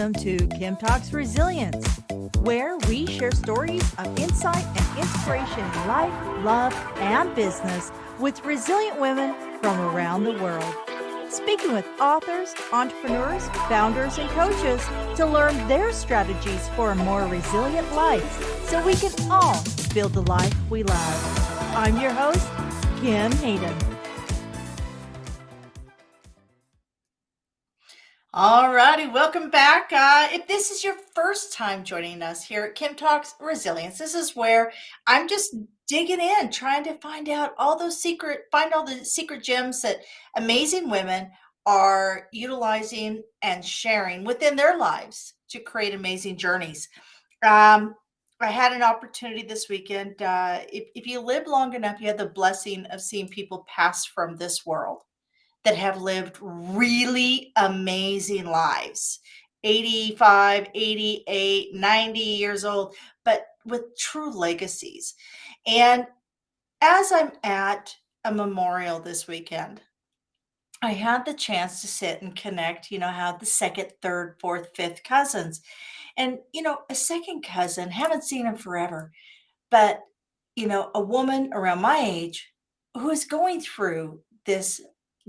Welcome to Kim Talks Resilience, where we share stories of insight and inspiration in life, love, and business with resilient women from around the world. Speaking with authors, entrepreneurs, founders, and coaches to learn their strategies for a more resilient life so we can all build the life we love. I'm your host, Kim Hayden. All righty, welcome back. If this is your first time joining us here at Kim Talks Resilience, this is where I'm just digging in, trying to find all the secret gems that amazing women are utilizing and sharing within their lives to create amazing journeys. I had an opportunity this weekend. If you live long enough, you have the blessing of seeing people pass from this world that have lived really amazing lives, 85, 88, 90 years old, but with true legacies. And as I'm at a memorial this weekend, I had the chance to sit and connect, have the second, third, fourth, fifth cousins. And, a second cousin, haven't seen him forever, but, a woman around my age who is going through this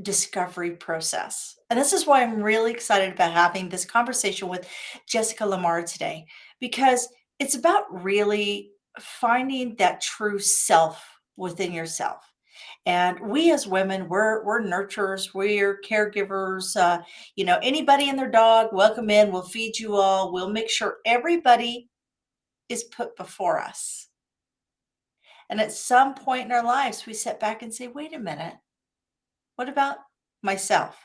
discovery process. And this is why I'm really excited about having this conversation with Jessica LaMarre today, because it's about really finding that true self within yourself. And we as women, we're nurturers, we're caregivers. Anybody and their dog, welcome in. We'll feed you all. We'll make sure everybody is put before us. And at some point in our lives, we sit back and say, wait a minute, what about myself?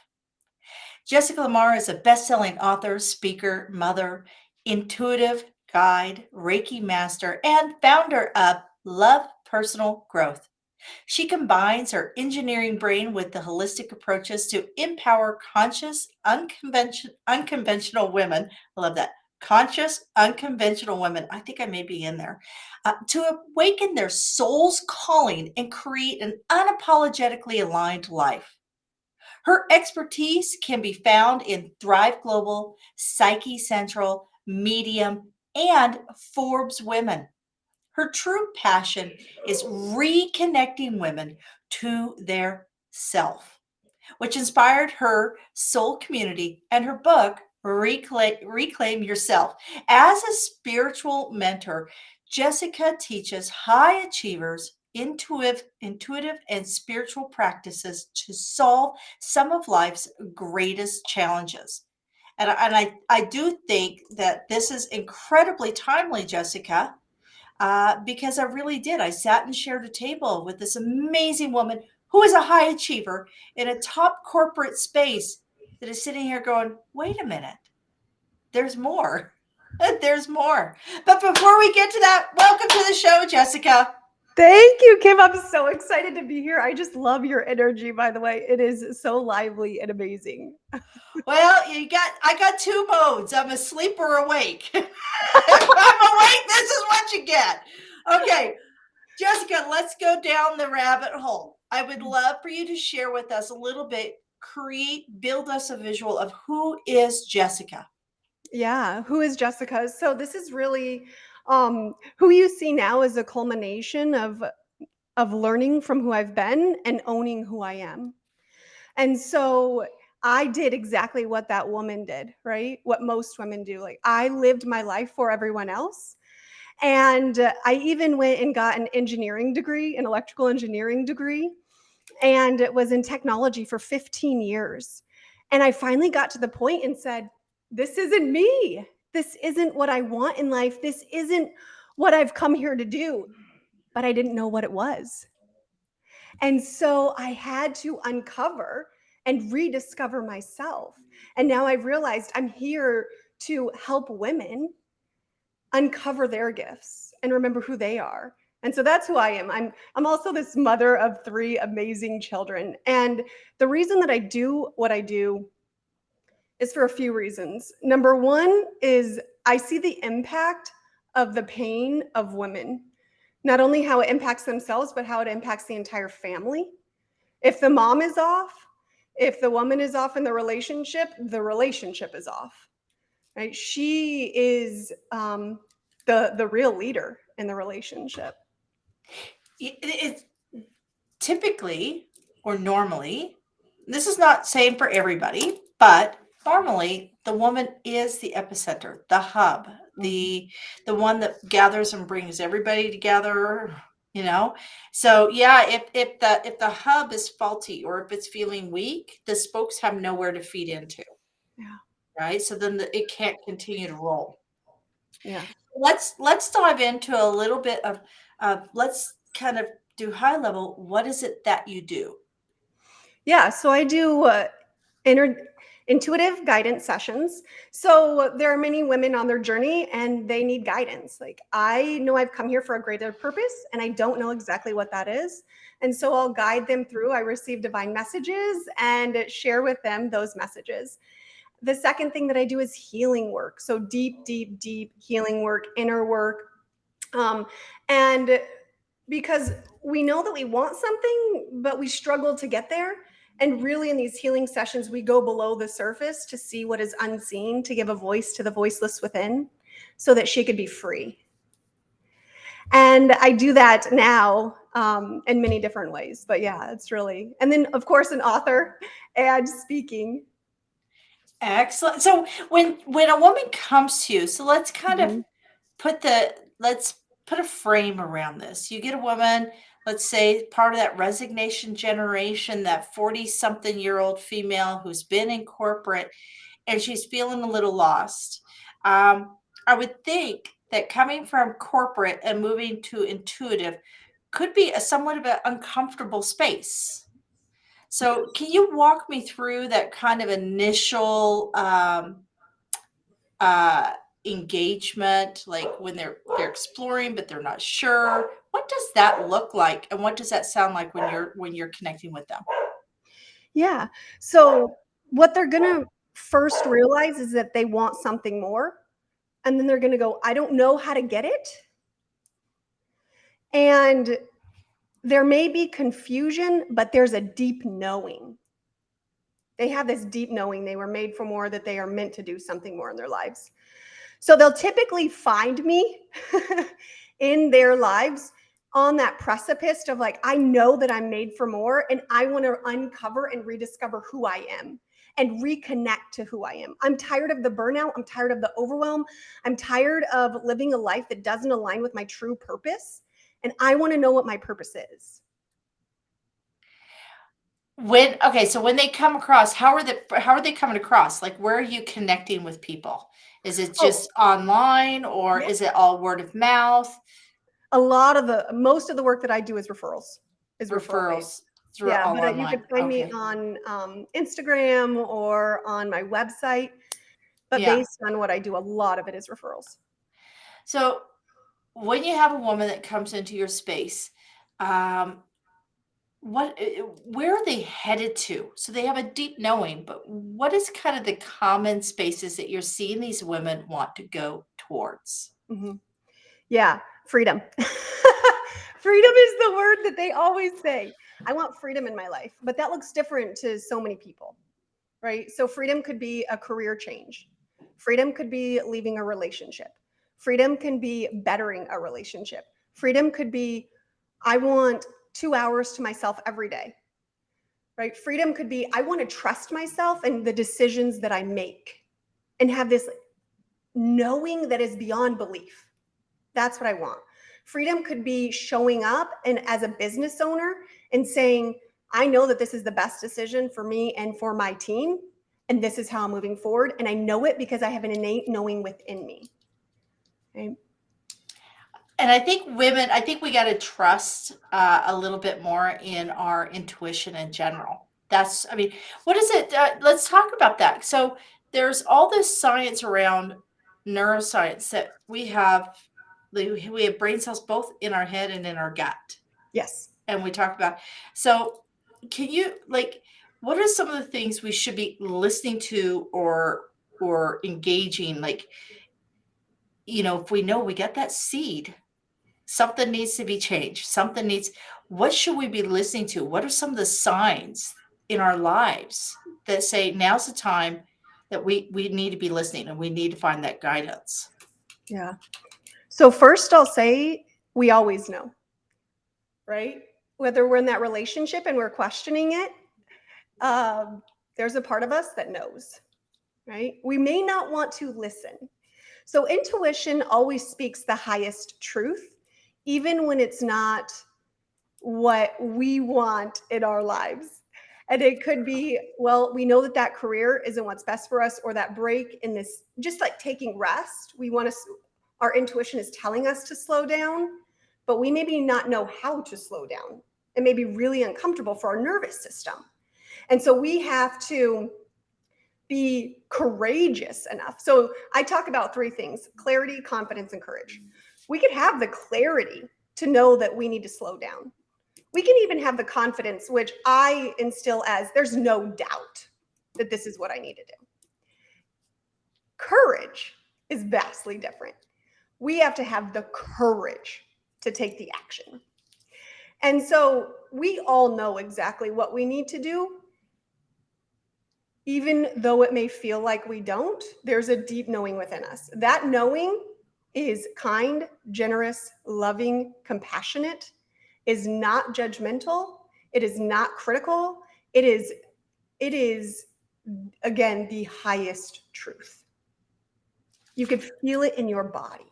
Jessica LaMarre is a best-selling author, speaker, mother, intuitive guide, Reiki master, and founder of Love Personal Growth. She combines her engineering brain with the holistic approaches to empower conscious, unconventional women. I love that. Conscious, unconventional women. I think I may be in there. To awaken their soul's calling and create an unapologetically aligned life. Her expertise can be found in Thrive Global, Psyche Central, Medium, and Forbes Women. Her true passion is reconnecting women to their self, which inspired her soul community and her book, Reclaim Yourself. As a spiritual mentor, Jessica teaches high achievers intuitive and spiritual practices to solve some of life's greatest challenges. And I do think that this is incredibly timely, Jessica, because I really did. I sat and shared a table with this amazing woman who is a high achiever in a top corporate space that is sitting here going, wait a minute, there's more. There's more. But before we get to that, welcome to the show, Jessica. Thank you, Kim. I'm so excited to be here. I just love your energy, by the way. It is so lively and amazing. Well, I got two modes. I'm asleep or awake. If I'm awake, this is what you get. Okay, Jessica, let's go down the rabbit hole. I would love for you to share with us a little bit, build us a visual of who is Jessica. Yeah, who is Jessica? So this is really who you see now is a culmination of learning from who I've been and owning who I am. And so I did exactly what that woman did, right? What most women do. Like I lived my life for everyone else. And I even went and got an engineering degree, an electrical engineering degree, and it was in technology for 15 years. And I finally got to the point and said, this isn't me. This isn't what I want in life. This isn't what I've come here to do. But I didn't know what it was. And so I had to uncover and rediscover myself. And now I've realized I'm here to help women uncover their gifts and remember who they are. And so that's who I am. I'm also this mother of 3 amazing children. And the reason that I do what I do is for a few reasons. Number one is I see the impact of the pain of women, not only how it impacts themselves, but how it impacts the entire family. If the mom is off, if the woman is off in the relationship is off. right? She is the real leader in the relationship. It's typically or normally, this is not saying for everybody, but normally the woman is the epicenter, the hub, the one that gathers and brings everybody together, you know. So yeah, if the hub is faulty or if it's feeling weak, the spokes have nowhere to feed into, Yeah. right? So then it can't continue to roll. Yeah. Let's dive into a little bit of let's kind of do high level. What is it that you do? Yeah, so I do intuitive guidance sessions. So there are many women on their journey and they need guidance. Like, I know I've come here for a greater purpose and I don't know exactly what that is. And so I'll guide them through. I receive divine messages and share with them those messages. The second thing that I do is healing work. So deep, deep, deep healing work, inner work. Um, and because we know that we want something, but we struggle to get there. And really, in these healing sessions, we go below the surface to see what is unseen, to give a voice to the voiceless within so that she could be free. And I do that now in many different ways. But yeah, it's really, and then of course, an author and speaking. Excellent. So when a woman comes to you, so let's kind of Mhm. let's put a frame around this. You get a woman, let's say part of that resignation generation, that 40-something-year-old female who's been in corporate and she's feeling a little lost. I would think that coming from corporate and moving to intuitive could be a somewhat of an uncomfortable space. So, can you walk me through that kind of initial uh, engagement, like when they're exploring but they're not sure? What does that look like, and what does that sound like when you're connecting with them? Yeah. So, what they're going to first realize is that they want something more. And then they're going to go, I don't know how to get it. And there may be confusion, but there's a deep knowing. They have this deep knowing they were made for more, that they are meant to do something more in their lives. So they'll typically find me in their lives on that precipice of like, I know that I'm made for more and I want to uncover and rediscover who I am and reconnect to who I am. I'm tired of the burnout. I'm tired of the overwhelm. I'm tired of living a life that doesn't align with my true purpose. And I want to know what my purpose is. So when they come across, how are they coming across? Like, where are you connecting with people? Is it Oh, just online or yeah. is it all word of mouth, Most of the work that I do is referral based. referrals through Yeah, all but you could online? find me Okay. on Instagram or on my website. But Yeah. based on what I do, a lot of it is referrals. So when you have a woman that comes into your space, um, where are they headed to? So they have a deep knowing, but what is kind of the common spaces that you're seeing these women want to go towards? Mhm. Yeah, freedom. Freedom is the word that they always say. I want freedom in my life, but that looks different to so many people, right? So freedom could be a career change. Freedom could be leaving a relationship. Freedom can be bettering a relationship. Freedom could be, I want 2 hours to myself every day, right? Freedom could be, I want to trust myself and the decisions that I make and have this knowing that is beyond belief. That's what I want. Freedom could be showing up and as a business owner and saying, I know that this is the best decision for me and for my team. And this is how I'm moving forward. And I know it because I have an innate knowing within me. Okay? And I think we got to trust a little bit more in our intuition in general. I mean, what is it? Let's talk about that. So there's all this science around neuroscience that we have brain cells both in our head and in our gut. Yes. And we talk about, so can you like, what are some of the things we should be listening to or engaging? Like, if we know we got that seed, something needs to be changed. What should we be listening to? What are some of the signs in our lives that say now's the time? that we need to be listening, and we need to find that guidance. Yeah. So first I'll say we always know, right? Whether we're in that relationship and we're questioning it, there's a part of us that knows, right? We may not want to listen. So intuition always speaks the highest truth, even when it's not what we want in our lives. And it could be, well, we know that that career isn't what's best for us, or that break in this, just like taking rest. We want to, our intuition is telling us to slow down, but we maybe not know how to slow down. It may be really uncomfortable for our nervous system. And so we have to be courageous enough. So I talk about three things: clarity, confidence, and courage. We could have the clarity to know that we need to slow down. We can even have the confidence, which I instill as there's no doubt that this is what I need to do. Courage is vastly different. We have to have the courage to take the action. And so we all know exactly what we need to do. Even though it may feel like we don't, there's a deep knowing within us. That knowing is kind, generous, loving, compassionate, is not judgmental, it is not critical. It is again the highest truth. You could feel it in your body.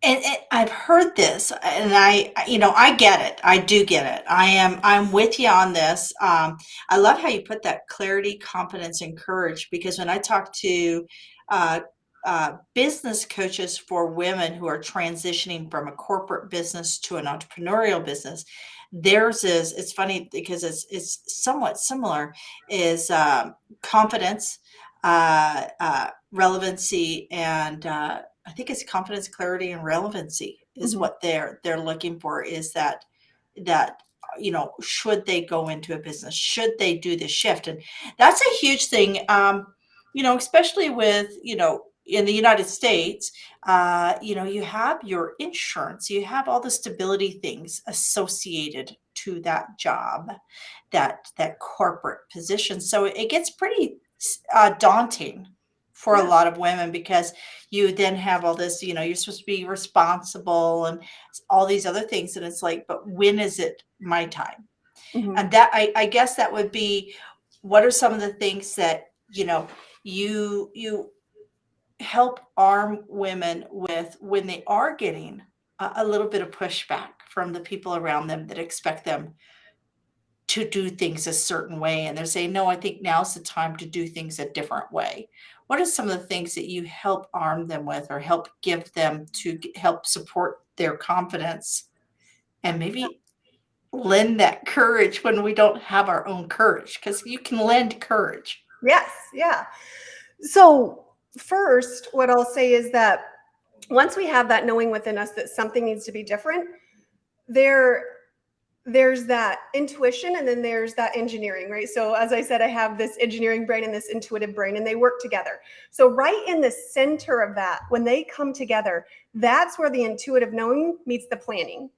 And I've heard this, and I get it. I do get it. I'm with you on this. I love how you put that: clarity, confidence, and courage. Because when I talk to uh, business coaches for women who are transitioning from a corporate business to an entrepreneurial business, theirs is, it's funny because it's somewhat similar, is confidence, relevancy, and I think it's confidence, clarity, and relevancy is Mhm. what they're looking for. Is that should they go into a business, should they do the shift? And that's a huge thing. Especially with in the United States, you have your insurance, you have all the stability things associated to that job, that corporate position. So it gets pretty daunting for a Yeah. lot of women, because you then have all this, you're supposed to be responsible and all these other things. And it's like, but when is it my time? Mhm. And that, I guess that would be, what are some of the things that, you help arm women with when they are getting a little bit of pushback from the people around them that expect them to do things a certain way, and they're saying, no, I think now's the time to do things a different way? What are some of the things that you help arm them with, or help give them to help support their confidence, and maybe lend that courage when we don't have our own courage? Because you can lend courage. Yes, yeah. So first, what I'll say is that once we have that knowing within us that something needs to be different, there there's that intuition, and then there's that engineering, right? So as I said, I have this engineering brain and this intuitive brain, and they work together. So right in the center of that, when they come together, that's where the intuitive knowing meets the planning.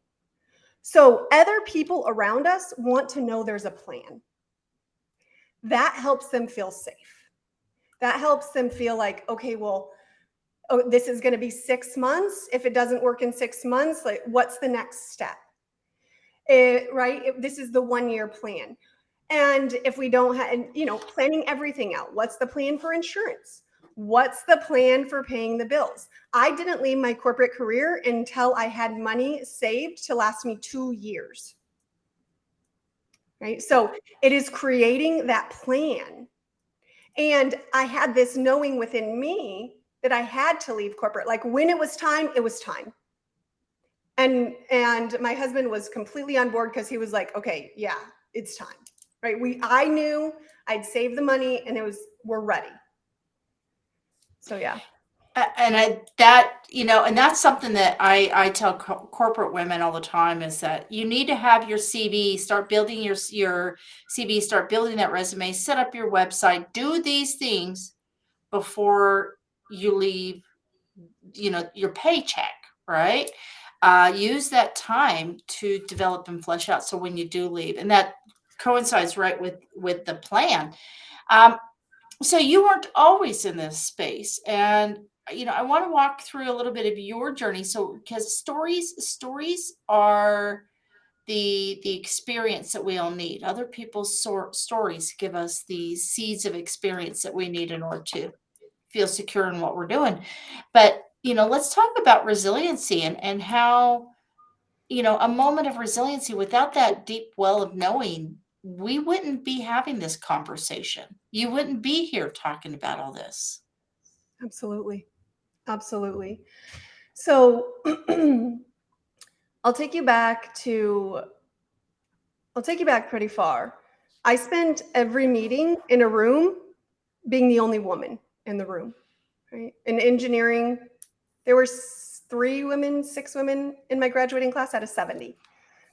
So other people around us want to know there's a plan. That helps them feel safe. That helps them feel like, okay, well, oh, this is going to be 6 months. If it doesn't work in 6 months, like, what's the next step? Right? This is the 1 year plan. And if we don't have, planning everything out, what's the plan for insurance? What's the plan for paying the bills? I didn't leave my corporate career until I had money saved to last me 2 years. Right? So it is creating that plan. And I had this knowing within me that I had to leave corporate. Like, when it was time, it was time. And my husband was completely on board, because he was like, okay, yeah, it's time. Right? I knew I'd saved the money, and we're ready. So yeah. And that's something that I tell corporate women all the time, is that you need to have your CV, start building your CV, start building that resume, set up your website, do these things before you leave, your paycheck, right? Use that time to develop and flesh out, so when you do leave, and that coincides right with the plan. Um, So you weren't always in this space, and I want to walk through a little bit of your journey. So because stories are the experience that we all need. Other people's stories give us the seeds of experience that we need in order to feel secure in what we're doing. But let's talk about resiliency and how a moment of resiliency. Without that deep well of knowing, we wouldn't be having this conversation. You wouldn't be here talking about all this. Absolutely. Absolutely. So I'll take you back to I'll take you back pretty far. I spent every meeting in a room being the only woman in the room, right? In engineering, there were 3 women, 6 women in my graduating class out of 70.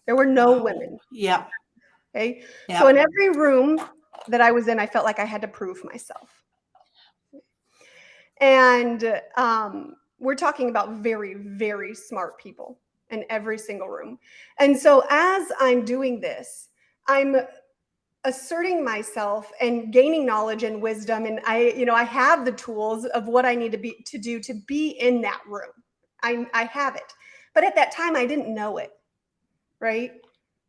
There were no Wow. women. Yeah. Okay. So Yeah. in every room that I was in, I felt like I had to prove myself. And we're talking about very, very smart people in every single room. And so as I'm doing this, I'm asserting myself and gaining knowledge and wisdom. And I have the tools of what I need to do to be in that room. I have it. But at that time, I didn't know it, right?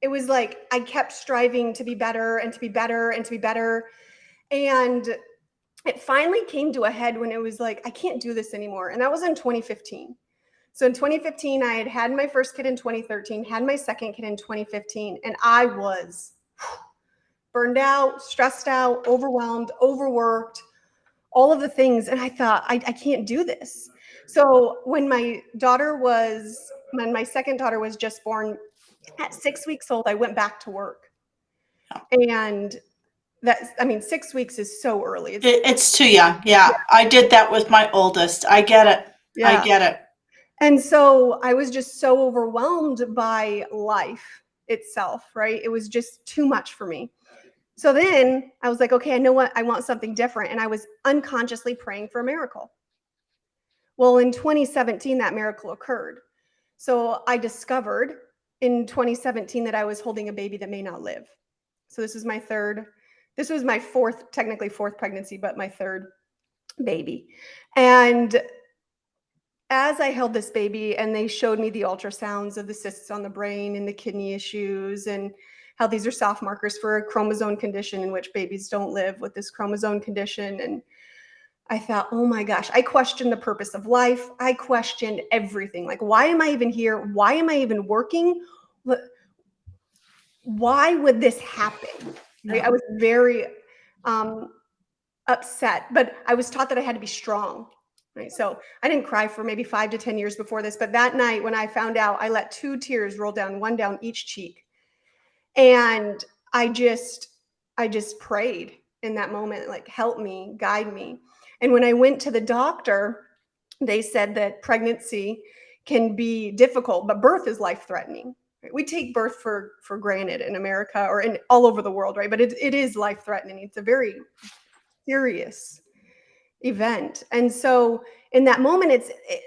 It was like I kept striving to be better and to be better and to be better. And it finally came to a head when it was like, I can't do this anymore. And that was in 2015. So in 2015, I had my first kid in 2013, had my second kid in 2015, and I was burned out, stressed out, overwhelmed, overworked, all of the things. And I thought, I can't do this. So when my second daughter was just born, at 6 weeks old, I went back to work. And 6 weeks is so early. It's too young. Yeah. I did that with my oldest. I get it. I Yeah. get it. And so I was just so overwhelmed by life itself, right? It was just too much for me. So then I was like, okay, I know what, I want something different. And I was unconsciously praying for a miracle. Well, in 2017, that miracle occurred. So I discovered in 2017 that I was holding a baby that may not live. So this was my technically fourth pregnancy, but my third baby. And as I held this baby and they showed me the ultrasounds of the cysts on the brain and the kidney issues and how these are soft markers for a chromosome condition in which babies don't live with this chromosome condition. And I thought, oh my gosh, I questioned the purpose of life. I questioned everything. Like, why am I even here? Why am I even working? Why would this happen? Right? I was very upset, but I was taught that I had to be strong. Right. So I didn't cry for maybe 5 to 10 years before this, but that night when I found out, I let 2 tears roll down, one down each cheek. And I just prayed in that moment, like, help me, guide me. And when I went to the doctor, they said that pregnancy can be difficult, but birth is life-threatening. Right? We take birth for granted in America or in all over the world, right? But it is life-threatening. It's a very serious event. And so in that moment,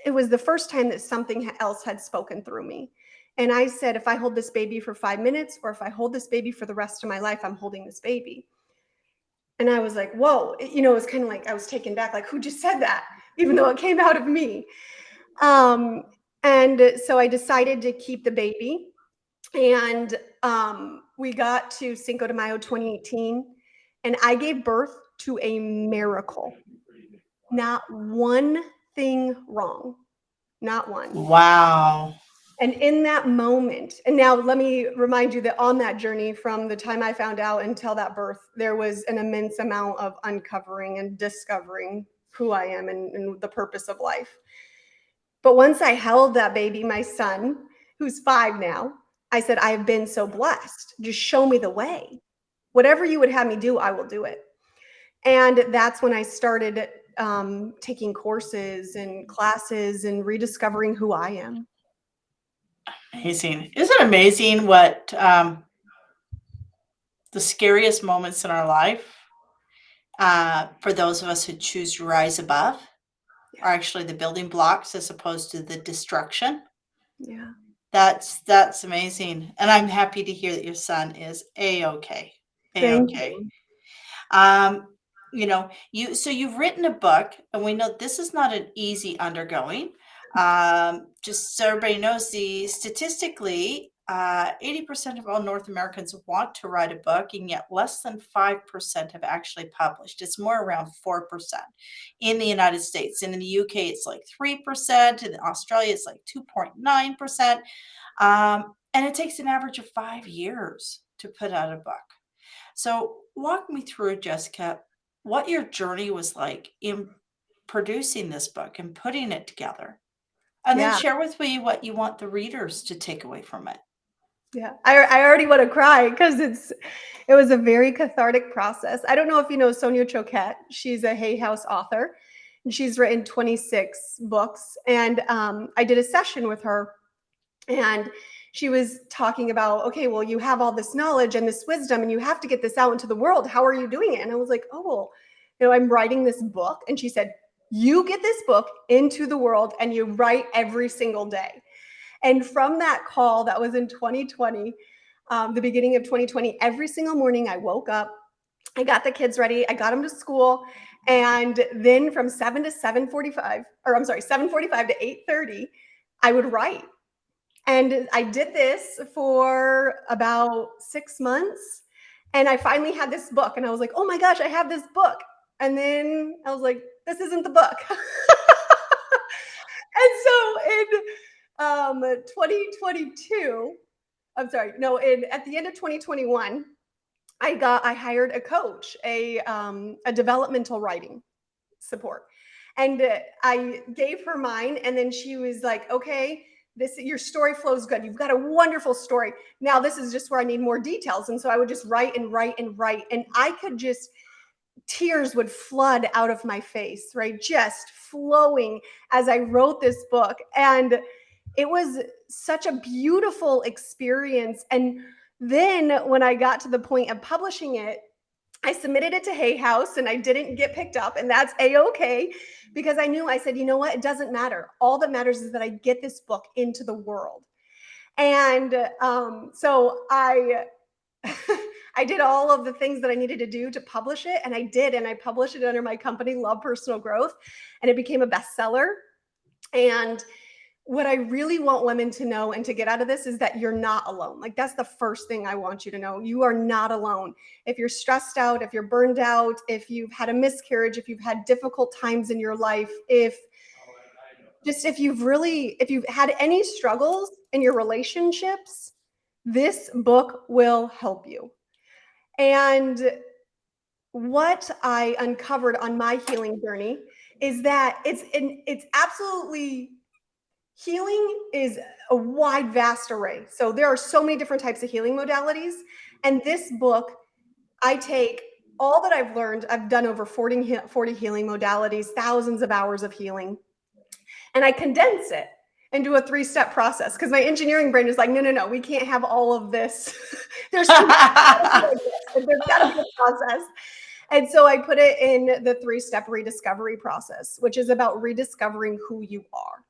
it was the first time that something else had spoken through me. And I said, if I hold this baby for 5 minutes, or if I hold this baby for the rest of my life, I'm holding this baby. And I was like, whoa, it was kind of like I was taken back, like, who just said that? Even though it came out of me. And so I decided to keep the baby. And we got to Cinco de Mayo 2018, and I gave birth to a miracle. Not one thing wrong. Not one. Wow. And in that moment, and now let me remind you that on that journey from the time I found out until that birth, there was an immense amount of uncovering and discovering who I am and the purpose of life. But once I held that baby, my son, who's 5 now, I said, I have been so blessed. Just show me the way. Whatever you would have me do, I will do it. And that's when I started taking courses and classes and rediscovering who I am. Amazing. Isn't it amazing what the scariest moments in our life, for those of us who choose to rise above, are actually the building blocks as opposed to the destruction? Yeah. That's amazing. And I'm happy to hear that your son is A-okay. Thank A-okay. you. Um, you've written a book, and we know this is not an easy undergoing. Just so everybody knows, statistically, 80% of all North Americans want to write a book, and yet less than 5% have actually published. It's more around 4% in the United States. And in the UK, it's like 3%. In Australia, it's like 2.9%. And it takes an average of 5 years to put out a book. So walk me through, Jessica, what your journey was like in producing this book and putting it together. And then Yeah. share with me what you want the readers to take away from it. Yeah. I already want to cry because it was a very cathartic process. I don't know if you know Sonia Choquette. She's a Hay House author, and she's written 26 books. And I did a session with her, and she was talking about, okay, well, you have all this knowledge and this wisdom, and you have to get this out into the world. How are you doing it? And I was like, oh, well, I'm writing this book. And she said, you get this book into the world and you write every single day. And from that call, that was in 2020, the beginning of 2020, every single morning I woke up, I got the kids ready, I got them to school, and then from 7:45 to 8:30, I would write. And I did this for about 6 months. And I finally had this book. And I was like, oh my gosh, I have this book. And then I was like, this isn't the book. And so in 2022, I'm sorry, no, at the end of 2021, I hired a coach, a developmental writing support. And I gave her mine, and then she was like, okay, your story flows good. You've got a wonderful story. Now this is just where I need more details. And so I would just write and write and write. And I could just, tears would flood out of my face, right? Just flowing as I wrote this book. And it was such a beautiful experience. And then when I got to the point of publishing it, I submitted it to Hay House and I didn't get picked up, and that's a-okay, because I said, you know what? It doesn't matter. All that matters is that I get this book into the world. And so I I did all of the things that I needed to do to publish it, and I did. And I published it under my company, Love Personal Growth, and it became a bestseller. And what I really want women to know and to get out of this is that you're not alone. Like, that's the first thing I want you to know. You are not alone. If you're stressed out, if you're burned out, if you've had a miscarriage, if you've had difficult times in your life, if you've had any struggles in your relationships, this book will help you. And what I uncovered on my healing journey is that it's absolutely, healing is a wide, vast array. So there are so many different types of healing modalities. And this book, I take all that I've learned. I've done over 40 healing modalities, thousands of hours of healing, and I condense it into a 3-step process, because my engineering brain is like, no, we can't have all of this. There's too much. There's got to be a process. And so I put it in the 3-step rediscovery process, which is about rediscovering who you are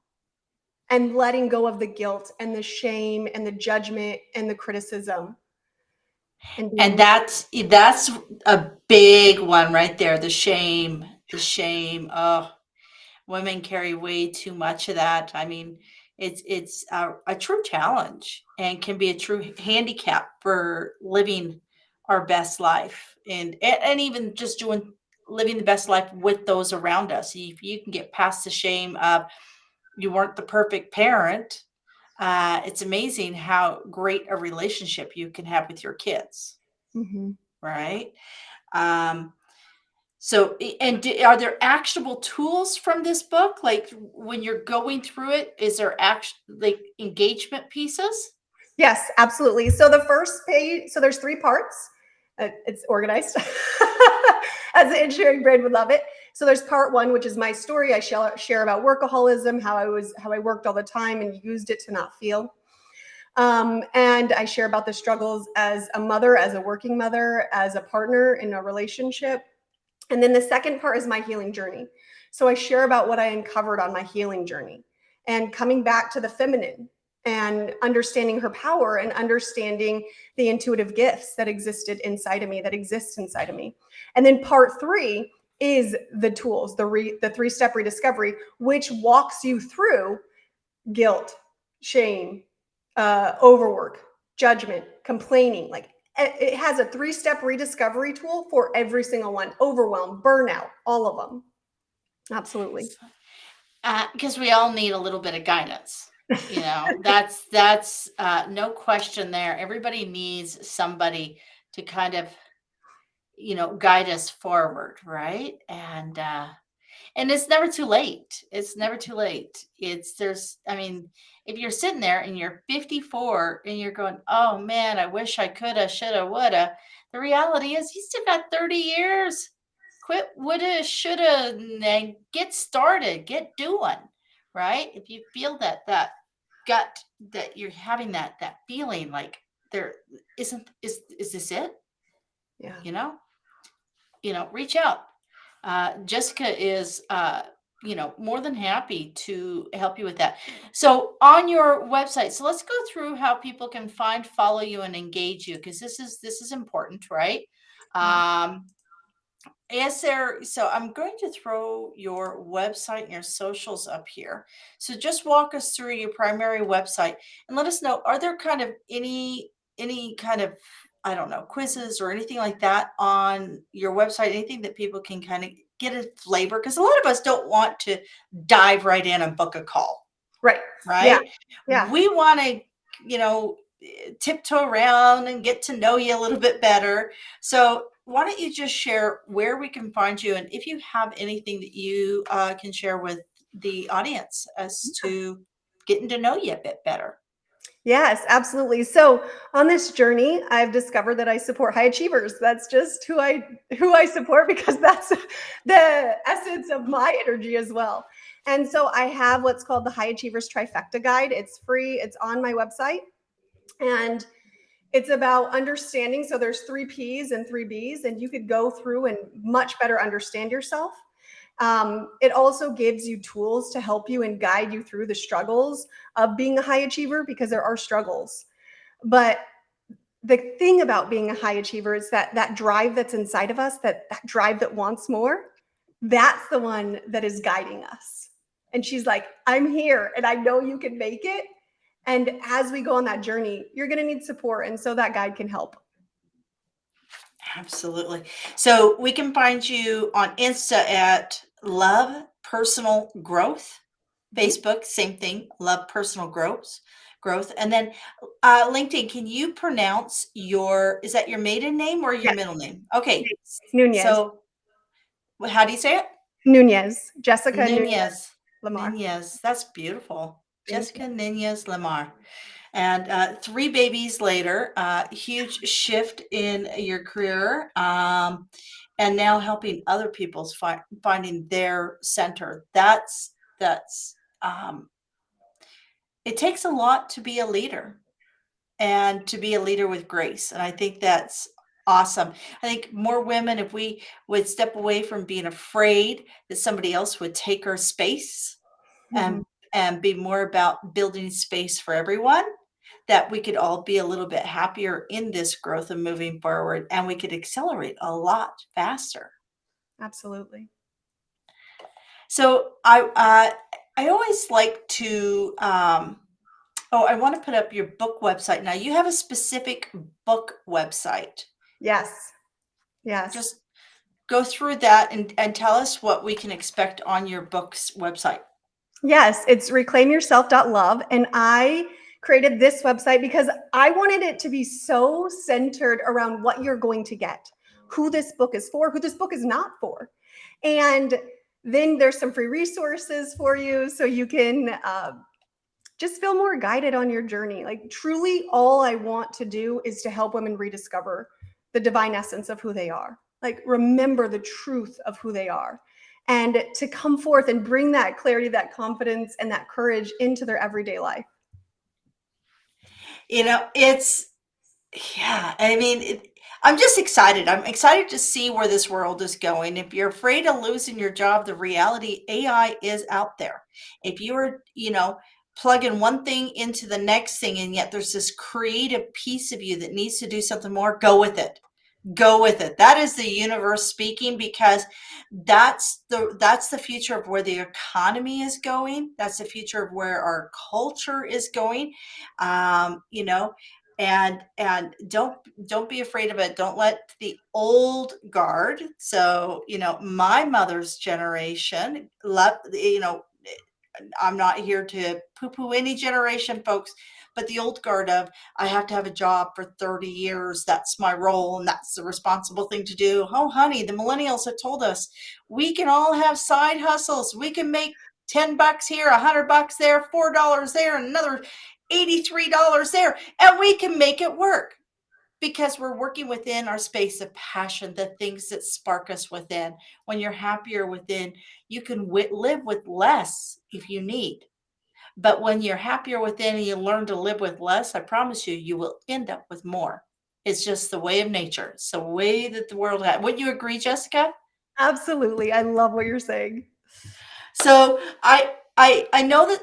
and letting go of the guilt and the shame and the judgment and the criticism. And that's a big one right there. The shame. Oh, women carry way too much of that. I mean, it's a true challenge and can be a true handicap for living our best life, and even just living the best life with those around us. If you can get past the shame of you weren't the perfect parent, it's amazing how great a relationship you can have with your kids. Mm-hmm. Right. So, are there actionable tools from this book? Like when you're going through it, is there like engagement pieces? Yes, absolutely. So the first page, so there's 3 parts. It's organized as the engineering brain would love it. So there's part 1, which is my story. I share about workaholism, how I worked all the time and used it to not feel. And I share about the struggles as a mother, as a working mother, as a partner in a relationship. And then the second part is my healing journey. So I share about what I uncovered on my healing journey and coming back to the feminine and understanding her power and understanding the intuitive gifts that existed inside of me, that exist inside of me. And then part 3 is the tools, the 3-step rediscovery, which walks you through guilt, shame, overwork, judgment, complaining. Like it has a 3-step rediscovery tool for every single one. Overwhelm, burnout, all of them. Absolutely. Because we all need a little bit of guidance. That's no question there. Everybody needs somebody to kind of, guide us forward, right? And it's never too late. It's never too late. I mean, if you're sitting there and you're 54 and you're going, oh man, I wish I coulda, shoulda, woulda. The reality is you still got 30 years. Quit woulda, shoulda, and get started, get doing, right? If you feel that gut, that you're having that feeling like there isn't, is this it? Yeah. Reach out. Jessica is, more than happy to help you with that. So on your website, so let's go through how people can find, follow you, and engage you, because this is important, right? Yeah. So I'm going to throw your website and your socials up here. So just walk us through your primary website and let us know, are there kind of any kind of, I don't know, quizzes or anything like that on your website, anything that people can kind of get a flavor? Because a lot of us don't want to dive right in and book a call, Right. Yeah. right? Yeah. We want to, tiptoe around and get to know you a little bit better. So why don't you just share where we can find you, and if you have anything that you can share with the audience as to getting to know you a bit better. Yes, absolutely. So on this journey, I've discovered that I support high achievers. That's just who I support, because that's the essence of my energy as well. And so I have what's called the High Achievers Trifecta Guide. It's free. It's on my website. And it's about understanding. So there's 3 P's and 3 B's, and you could go through and much better understand yourself. It also gives you tools to help you and guide you through the struggles of being a high achiever, because there are struggles. But the thing about being a high achiever is that drive that's inside of us, that drive that wants more, that's the one that is guiding us. And she's like, I'm here and I know you can make it. And as we go on that journey, you're going to need support. And so that guide can help. Absolutely. So we can find you on Insta at Love Personal Growth. Facebook, same thing, Love Personal Growth. And then LinkedIn, can you pronounce is that your maiden name or your Yes. middle name? Okay. Nunez. So how do you say it? Nunez. Jessica Nunez. LaMarre. Nunez. That's beautiful. Thank you. Jessica Nunez LaMarre. And 3 babies later, huge shift in your career, and now helping other people's finding their center. That's it takes a lot to be a leader, and to be a leader with grace. And I think that's awesome. I think more women, if we would step away from being afraid that somebody else would take our space, Mhm. and be more about building space for everyone, that we could all be a little bit happier in this growth and moving forward, and we could accelerate a lot faster. Absolutely. So I always like to I want to put up your book website. Now you have a specific book website. Yes. Yes. Just go through that and tell us what we can expect on your book's website. Yes, it's reclaimyourself.love. And I created this website because I wanted it to be so centered around what you're going to get, who this book is for, who this book is not for. And then there's some free resources for you so you can just feel more guided on your journey. Like, truly, all I want to do is to help women rediscover the divine essence of who they are. Like, remember the truth of who they are, and to come forth and bring that clarity, that confidence, and that courage into their everyday life. It's, yeah, I mean, I'm just excited. I'm excited to see where this world is going. If you're afraid of losing your job, the reality, AI is out there. If you are, plug in one thing into the next thing, and yet there's this creative piece of you that needs to do something more, go with it. Go with it. That is the universe speaking, because that's the future of where the economy is going. That's the future of where our culture is going. You know, and don't be afraid of it. Don't let the old guard. So, you know, my mother's generation, I'm not here to poo-poo any generation, folks, but the old guard of, I have to have a job for 30 years. That's my role, and that's the responsible thing to do. Oh, honey, the millennials have told us we can all have side hustles. We can make $10 here, $100 there, $4 there, and another $83 there, and we can make it work. Because we're working within our space of passion, the things that spark us within. When you're happier within, you can live with less if you need. But when you're happier within and you learn to live with less, I promise you, you will end up with more. It's just the way of nature. It's the way that the world has. Would you agree, Jessica? Absolutely. I love what you're saying. So I know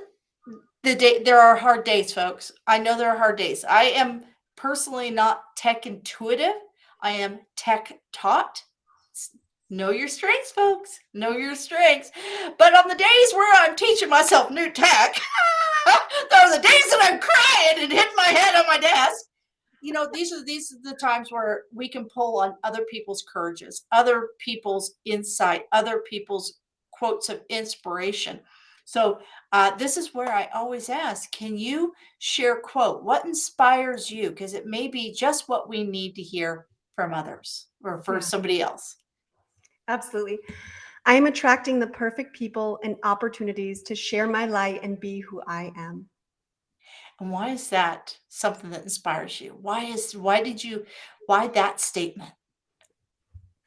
that there are hard days, folks. I know there are hard days. I am personally not tech intuitive. I am tech taught. Know your strengths, folks. Know your strengths. But on the days where I'm teaching myself new tech, there are the days that I'm crying and hitting my head on my desk. You know, these are the times where we can pull on other people's courages, other people's insight, other people's quotes of inspiration. So this is where I always ask, can you share quote? What inspires you? Because it may be just what we need to hear from others or for somebody else. Absolutely. I am attracting the perfect people and opportunities to share my light and be who I am. And why is that something that inspires you? Why that statement?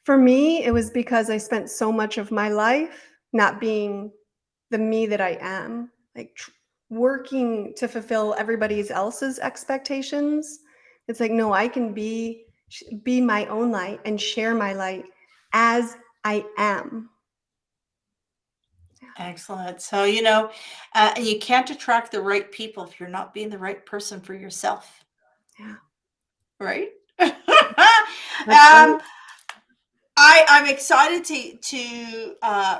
For me, it was because I spent so much of my life not being the me that I am, like working to fulfill everybody else's expectations. It's like, no, I can be my own light and share my light as I am. Excellent. So, you know, and you can't attract the right people if you're not being the right person for yourself. Yeah. Right? That's right. I'm excited to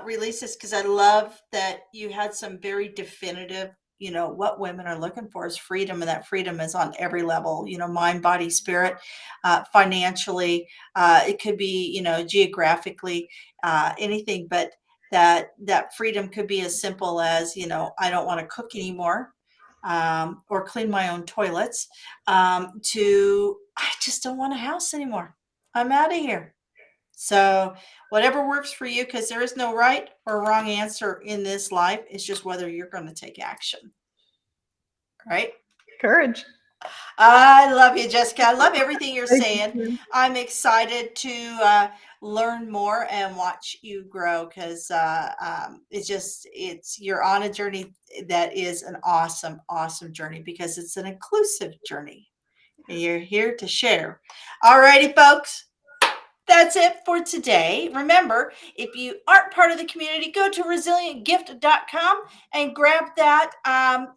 release this because I love that you had some very definitive, you know, what women are looking for is freedom, and that freedom is on every level, you know, mind, body, spirit, financially, it could be, you know, geographically, anything, but that freedom could be as simple as, you know, I don't want to cook anymore, or clean my own toilets, to I just don't want a house anymore. I'm out of here. So whatever works for you, because there is no right or wrong answer in this life. It's just whether you're going to take action. Right? Courage. I love you, Jessica. I love everything you're Thank saying. you. I'm excited to learn more and watch you grow, because you're on a journey that is an awesome, awesome journey, because it's an inclusive journey. And you're here to share. All righty, folks. That's it for today. Remember, if you aren't part of the community, go to resilientgift.com and grab that. I'll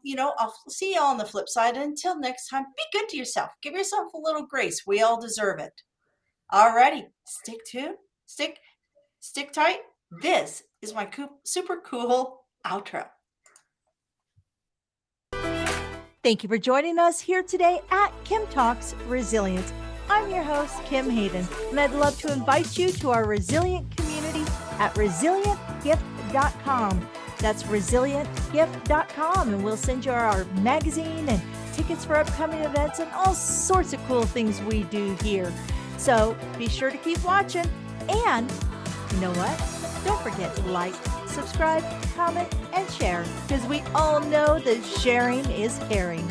see you on the flip side. Until next time, be good to yourself. Give yourself a little grace. We all deserve it. All righty. Stick tight. This is my super cool outro. Thank you for joining us here today at Kim Talks Resilience. I'm your host, Kim Hayden, and I'd love to invite you to our resilient community at resilientgift.com. That's resilientgift.com, and we'll send you our magazine and tickets for upcoming events and all sorts of cool things we do here. So be sure to keep watching, and you know what? Don't forget to like, subscribe, comment, and share, because we all know that sharing is caring.